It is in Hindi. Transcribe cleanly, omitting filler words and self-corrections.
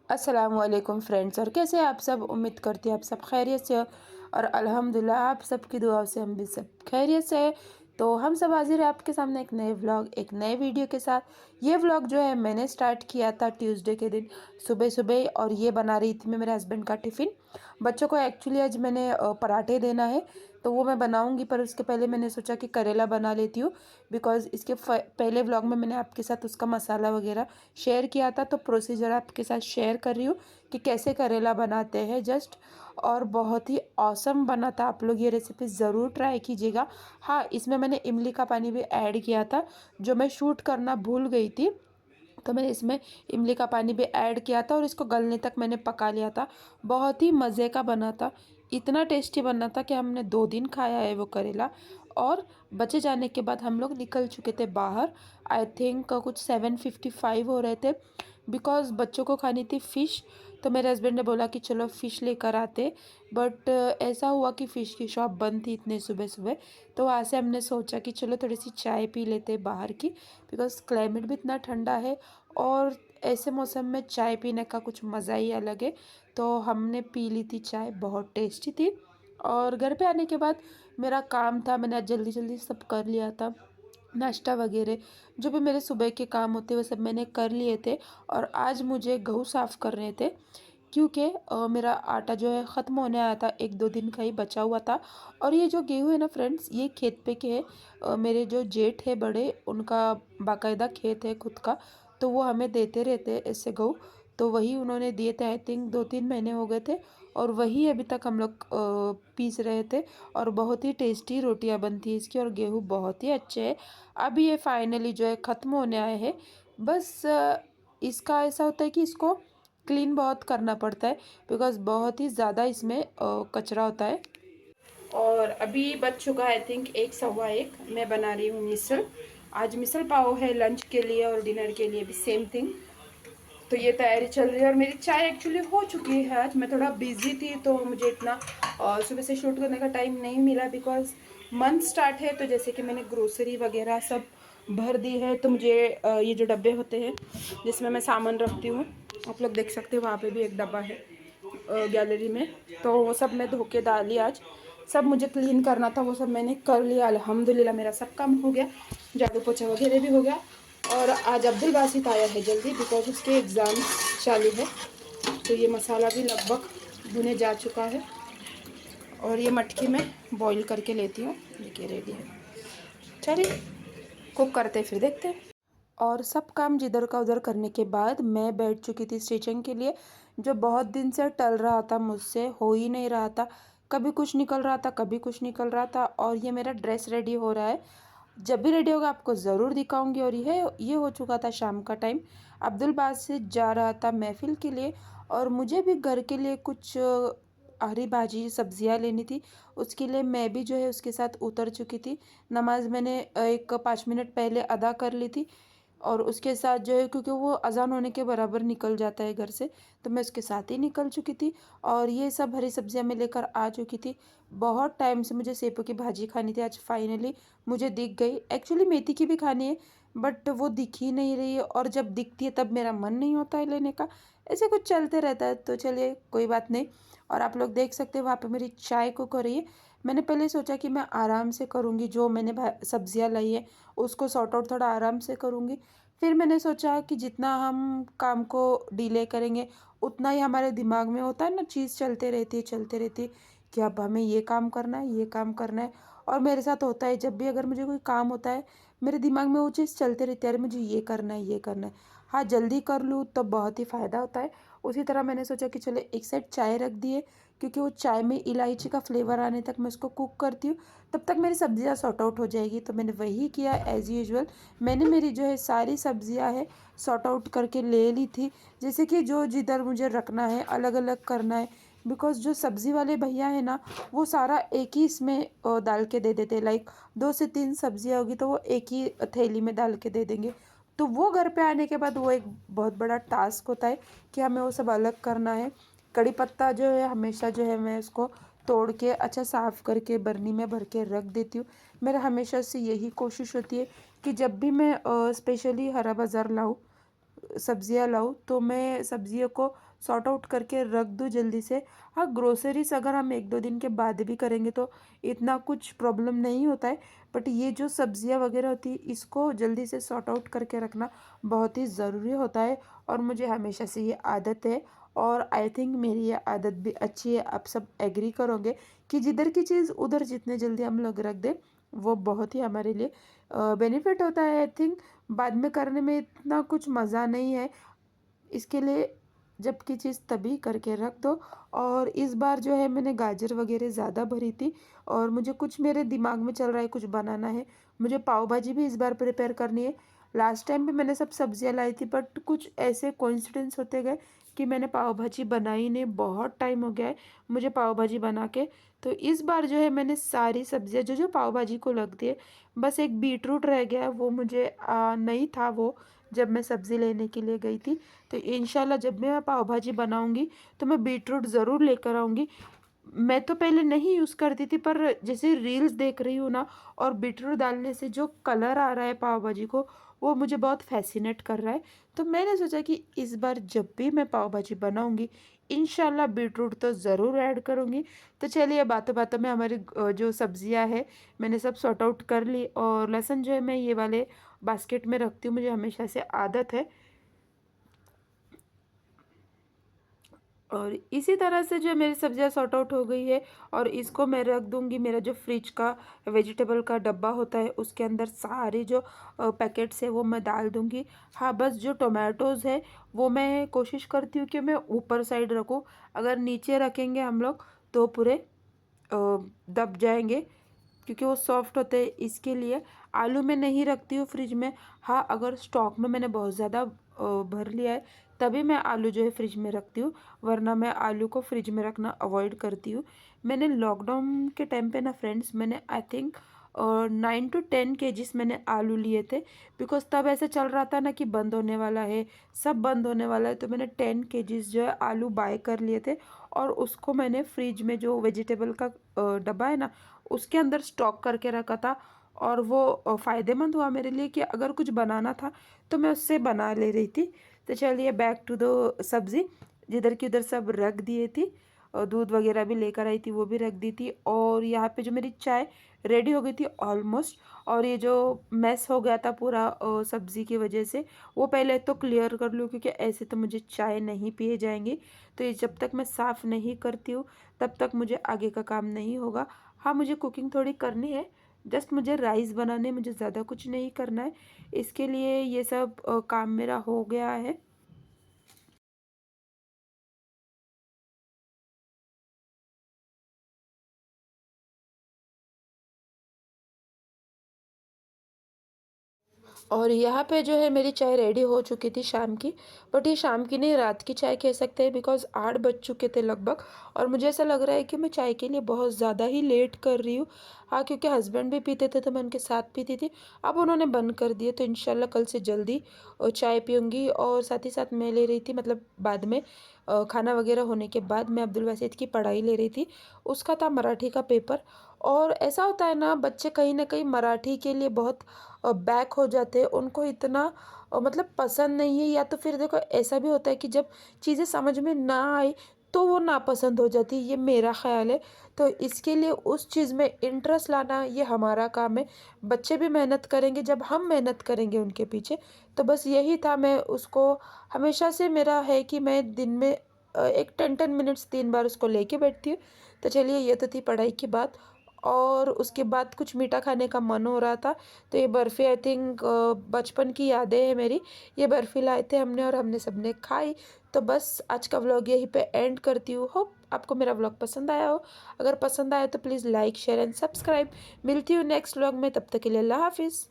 अस्सलामुअलैकुम फ्रेंड्स, और कैसे हैं आप सब। उम्मीद करती हैं आप सब खैरियत से हो और अल्हम्दुलिल्लाह आप सबकी दुआओं से हम भी सब खैरियत से हैं। तो हम सब हाजिर हैं आपके सामने एक नए व्लॉग, एक नए वीडियो के साथ। ये व्लॉग जो है मैंने स्टार्ट किया था ट्यूसडे के दिन सुबह सुबह, और ये बना रही थी मैं मेरे हस्बैंड का टिफ़िन। बच्चों को एक्चुअली आज मैंने पराठे देना है, तो वो मैं बनाऊंगी, पर उसके पहले मैंने सोचा कि करेला बना लेती हूँ। बिकॉज़ इसके पहले व्लॉग में मैंने आपके साथ उसका मसाला वगैरह शेयर किया था, तो प्रोसीजर आपके साथ शेयर कर रही हूँ कि कैसे करेला बनाते हैं जस्ट। और बहुत ही ऑसम बना था, आप लोग ये रेसिपी ज़रूर ट्राई कीजिएगा। हाँ, इसमें मैंने इमली का पानी भी ऐड किया था, जो मैं शूट करना भूल गई थी। तो मैंने इसमें इमली का पानी भी ऐड किया था और इसको गलने तक मैंने पका लिया था। बहुत ही मज़े का बना था, इतना टेस्टी बना था कि हमने 2 दिन खाया है वो करेला। और बचे जाने के बाद हम लोग निकल चुके थे बाहर। आई थिंक कुछ 7:55 हो रहे थे, बिकॉज़ बच्चों को खानी थी फ़िश। तो मेरे हस्बैंड ने बोला कि चलो फ़िश लेकर आते, बट ऐसा हुआ कि फ़िश की शॉप बंद थी इतने सुबह सुबह। तो वहाँ से हमने सोचा कि चलो थोड़ी सी चाय पी लेते बाहर की, बिकॉज़ क्लाइमेट भी इतना ठंडा है और ऐसे मौसम में चाय पीने का कुछ मज़ा ही अलग है। तो हमने पी ली थी चाय, बहुत टेस्टी थी। और घर पे आने के बाद मेरा काम था, मैंने आज जल्दी जल्दी सब कर लिया था। नाश्ता वगैरह जो भी मेरे सुबह के काम होते वो सब मैंने कर लिए थे। और आज मुझे गेहूँ साफ़ कर रहे थे, क्योंकि मेरा आटा जो है ख़त्म होने आया था, 1-2 दिन का ही बचा हुआ था। और ये जो गेहूँ है ना फ्रेंड्स, ये खेत पे के है। मेरे जो जेठ है बड़े, उनका बाकायदा खेत है खुद का, तो वो हमें देते रहते हैं ऐसे गेहूँ। तो वही उन्होंने दिए थे, आई थिंक 2-3 महीने हो गए थे। और वही अभी तक हम लोग पीस रहे थे। और बहुत ही टेस्टी रोटियां बनती है इसकी, और गेहूँ बहुत ही अच्छे हैं। अभी ये फाइनली जो है ख़त्म होने आए हैं। बस इसका ऐसा होता है कि इसको क्लीन बहुत करना पड़ता है, बिकॉज़ बहुत ही ज़्यादा इसमें कचरा होता है। और अभी बज चुका है आई थिंक 1 सवा 1। मैं बना रही हूँ मिसल। आज मिसल पाव है लंच के लिए, और डिनर के लिए भी सेम थिंग। तो ये तैयारी चल रही है, और मेरी चाय एक्चुअली हो चुकी है। आज मैं थोड़ा बिजी थी, तो मुझे इतना सुबह से शूट करने का टाइम नहीं मिला, बिकॉज़ मंथ स्टार्ट है। तो जैसे कि मैंने ग्रोसरी वगैरह सब भर दी है, तो मुझे ये जो डब्बे होते हैं जिसमें मैं सामान रखती हूँ, आप लोग देख सकते हो वहाँ पे भी एक डब्बा है गैलरी में। तो वो सब मैं धो के डाली आज। सब मुझे क्लीन करना था, वो सब मैंने कर लिया अल्हम्दुलिल्लाह। मेरा सब काम हो गया, झाड़ू पोछा वगैरह भी हो गया। और आज अब्दुल बासित आया है जल्दी, बिकॉज उसके एग्ज़ाम चालू है। तो ये मसाला भी लगभग भुने जा चुका है, और ये मटकी में बॉईल करके लेती हूँ। देखिए रेडी है, चलिए कुक करते फिर देखते हैं। और सब काम जिधर का उधर करने के बाद मैं बैठ चुकी थी स्टिचिंग के लिए, जो बहुत दिन से टल रहा था, मुझसे हो ही नहीं रहा था। कभी कुछ निकल रहा था, कभी कुछ निकल रहा था। और ये मेरा ड्रेस रेडी हो रहा है, जब भी रेडी होगा आपको ज़रूर दिखाऊंगी। और ये हो चुका था शाम का टाइम। अब्दुल बासित जा रहा था महफिल के लिए, और मुझे भी घर के लिए कुछ हरी भाजी सब्जियां लेनी थी। उसके लिए मैं भी जो है उसके साथ उतर चुकी थी। नमाज मैंने एक 5 मिनट पहले अदा कर ली थी। और उसके साथ जो है, क्योंकि वो अज़ान होने के बराबर निकल जाता है घर से, तो मैं उसके साथ ही निकल चुकी थी। और ये सब हरी सब्जियां मैं लेकर आ चुकी थी। बहुत टाइम से मुझे सेपू की भाजी खानी थी, आज फाइनली मुझे दिख गई। एक्चुअली मेथी की भी खानी है, बट वो दिख ही नहीं रही है, और जब दिखती है तब मेरा मन नहीं होता है लेने का। ऐसे कुछ चलते रहता है, तो चलिए कोई बात नहीं। और आप लोग देख सकते हैं वहाँ पे मेरी चाय कुक हो रही है। मैंने पहले सोचा कि मैं आराम से करूँगी, जो मैंने सब्जियाँ लाई है उसको सॉर्ट आउट थोड़ा आराम से करूँगी। फिर मैंने सोचा कि जितना हम काम को डिले करेंगे, उतना ही हमारे दिमाग में होता है ना, चीज़ चलते रहती है कि अब हमें ये काम करना है, ये काम करना है। और मेरे साथ होता है, जब भी अगर मुझे कोई काम होता है, मेरे दिमाग में वो चीज़ चलती रहती है, अरे मुझे ये करना है, ये करना है। हाँ, जल्दी कर लूँ तो बहुत ही फ़ायदा होता है। उसी तरह मैंने सोचा कि चलो एक साइड चाय रख दिए, क्योंकि वो चाय में इलायची का फ्लेवर आने तक मैं उसको कुक करती हूँ, तब तक मेरी सब्जियाँ सॉर्ट आउट हो जाएगी। तो मैंने वही किया एज़ यूजुअल। मैंने मेरी जो है सारी सब्जियाँ है सॉर्ट आउट करके ले ली थी, जैसे कि जो जिधर मुझे रखना है अलग अलग करना है। बिकॉज़ जो सब्ज़ी वाले भैया है ना, वो सारा एक ही इसमें डाल के दे देते हैं। लाइक 2 से 3 सब्जियाँ होगी तो वो एक ही थैली में डाल के दे देंगे। तो वो घर पे आने के बाद वो एक बहुत बड़ा टास्क होता है कि हमें वो सब अलग करना है। कड़ी पत्ता जो है हमेशा जो है मैं उसको तोड़ के अच्छा साफ़ करके बर्नी में भर के रख देती हूँ। मेरा हमेशा से यही कोशिश होती है कि जब भी मैं स्पेशली हरा बाज़ार लाऊँ, सब्जियां लाऊं तो मैं सब्जियों को सॉर्ट आउट करके रख दूं जल्दी से। हाँ, ग्रोसरीज अगर हम 1-2 दिन के बाद भी करेंगे तो इतना कुछ प्रॉब्लम नहीं होता है, बट ये जो सब्जियां वगैरह होती है इसको जल्दी से सॉर्ट आउट करके रखना बहुत ही ज़रूरी होता है। और मुझे हमेशा से ये आदत है, और आई थिंक मेरी ये आदत भी अच्छी है। आप सब एग्री करोगे कि जिधर की चीज़ उधर जितने जल्दी हम लोग रख दें वो बहुत ही हमारे लिए बेनिफिट होता है। आई थिंक बाद में करने में इतना कुछ मज़ा नहीं है, इसके लिए जबकि चीज़ तभी करके रख दो। और इस बार जो है मैंने गाजर वगैरह ज़्यादा भरी थी, और मुझे कुछ मेरे दिमाग में चल रहा है, कुछ बनाना है। मुझे पाव भाजी भी इस बार प्रिपेयर करनी है। लास्ट टाइम भी मैंने सब सब्जियां लाई थी, बट कुछ ऐसे कोइंसिडेंस होते गए कि मैंने पाव भाजी बनाई नहीं। बहुत टाइम हो गया है मुझे पाव भाजी बना के। तो इस बार जो है मैंने सारी सब्जियां जो जो पाव भाजी को लगती है, बस एक बीटरूट रह गया है, वो मुझे नहीं था वो जब मैं सब्ज़ी लेने के लिए गई थी। तो इंशाल्लाह जब मैं पाव भाजी बनाऊंगी तो मैं बीटरूट ज़रूर लेकर आऊँगी। मैं तो पहले नहीं यूज़ करती थी, पर जैसे रील्स देख रही हूँ ना, और बीटरूट डालने से जो कलर आ रहा है पाव भाजी को, वो मुझे बहुत फैसिनेट कर रहा है। तो मैंने सोचा कि इस बार जब भी मैं पाव भाजी बनाऊंगी इंशाल्लाह बीटरूट तो ज़रूर ऐड करूँगी। तो चलिए बातों बातों में हमारी जो सब्जियां है मैंने सब सॉर्ट आउट कर ली, और लहसुन जो है मैं ये वाले बास्केट में रखती हूँ, मुझे हमेशा से आदत है। और इसी तरह से जो मेरी सब्जियां सॉर्ट आउट हो गई है, और इसको मैं रख दूंगी मेरा जो फ्रिज का वेजिटेबल का डब्बा होता है उसके अंदर सारी जो पैकेट्स है वो मैं डाल दूंगी। हाँ, बस जो टोमेटोज़ है वो मैं कोशिश करती हूँ कि मैं ऊपर साइड रखूँ। अगर नीचे रखेंगे हम लोग तो पूरे दब जाएंगे, क्योंकि वो सॉफ्ट होते हैं, इसके लिए आलू मैं नहीं रखती हूँ फ्रिज में। हाँ, अगर स्टॉक में मैंने बहुत ज़्यादा भर लिया है तभी मैं आलू जो है फ्रिज में रखती हूँ, वरना मैं आलू को फ्रिज में रखना अवॉइड करती हूँ। मैंने लॉकडाउन के टाइम पे ना फ्रेंड्स, मैंने आई थिंक 9 to 10 kgs मैंने आलू लिए थे, बिकॉज तब ऐसे चल रहा था ना कि बंद होने वाला है, सब बंद होने वाला है। तो मैंने 10 kgs जो है आलू बाय कर लिए थे, और उसको मैंने फ्रिज में जो वेजिटेबल का डब्बा है ना उसके अंदर स्टॉक करके रखा था। और वो फ़ायदेमंद हुआ मेरे लिए कि अगर कुछ बनाना था तो मैं उससे बना ले रही थी। तो चलिए बैक टू द सब्ज़ी, जिधर की उधर सब रख दिए थी, और दूध वगैरह भी लेकर आई थी वो भी रख दी थी। और यहाँ पे जो मेरी चाय रेडी हो गई थी ऑलमोस्ट, और ये जो मैस हो गया था पूरा सब्ज़ी की वजह से, वो पहले तो क्लियर कर लूँ, क्योंकि ऐसे तो मुझे चाय नहीं पिए जाएंगी। तो ये जब तक मैं साफ़ नहीं करती हूँ तब तक मुझे आगे का काम नहीं होगा। हाँ, मुझे कुकिंग थोड़ी करनी है, जस्ट मुझे राइस बनाने, मुझे ज़्यादा कुछ नहीं करना है। इसके लिए ये सब काम मेरा हो गया है। और यहाँ पे जो है मेरी चाय रेडी हो चुकी थी शाम की, बट ये शाम की नहीं, रात की चाय कह सकते हैं, बिकॉज़ 8 बज चुके थे लगभग। और मुझे ऐसा लग रहा है कि मैं चाय के लिए बहुत ज़्यादा ही लेट कर रही हूँ। हाँ, क्योंकि हस्बैंड भी पीते थे तो मैं उनके साथ पीती थी, अब उन्होंने बंद कर दिए। तो इंशाल्लाह कल से जल्दी चाय पीऊँगी। और साथ ही साथ मैं ले रही थी, मतलब बाद में खाना वगैरह होने के बाद मैं अब्दुल वासिद की पढ़ाई ले रही थी, उसका था मराठी का पेपर। और ऐसा होता है ना, बच्चे कहीं ना कहीं मराठी के लिए बहुत बैक हो जाते हैं, उनको इतना मतलब पसंद नहीं है। या तो फिर देखो ऐसा भी होता है कि जब चीज़ें समझ में ना आए तो वो नापसंद हो जाती है, ये मेरा ख़्याल है। तो इसके लिए उस चीज़ में इंटरेस्ट लाना ये हमारा काम है। बच्चे भी मेहनत करेंगे जब हम मेहनत करेंगे उनके पीछे। तो बस यही था, मैं उसको हमेशा से मेरा है कि मैं दिन में एक 10-10 मिनट्स 3 बार उसको लेके बैठती हूँ। तो चलिए ये तो थी पढ़ाई की बात। और उसके बाद कुछ मीठा खाने का मन हो रहा था, तो ये बर्फ़ी आई थिंक बचपन की यादें हैं मेरी। ये बर्फ़ी लाए थे हमने और हमने सबने खाई। तो बस आज का व्लॉग यहीं पे एंड करती हूँ। होप आपको मेरा व्लॉग पसंद आया हो। अगर पसंद आया तो please like share and subscribe. मिलती हूँ नेक्स्ट व्लॉग में, तब तक के लिए अल्लाह हाफिज़।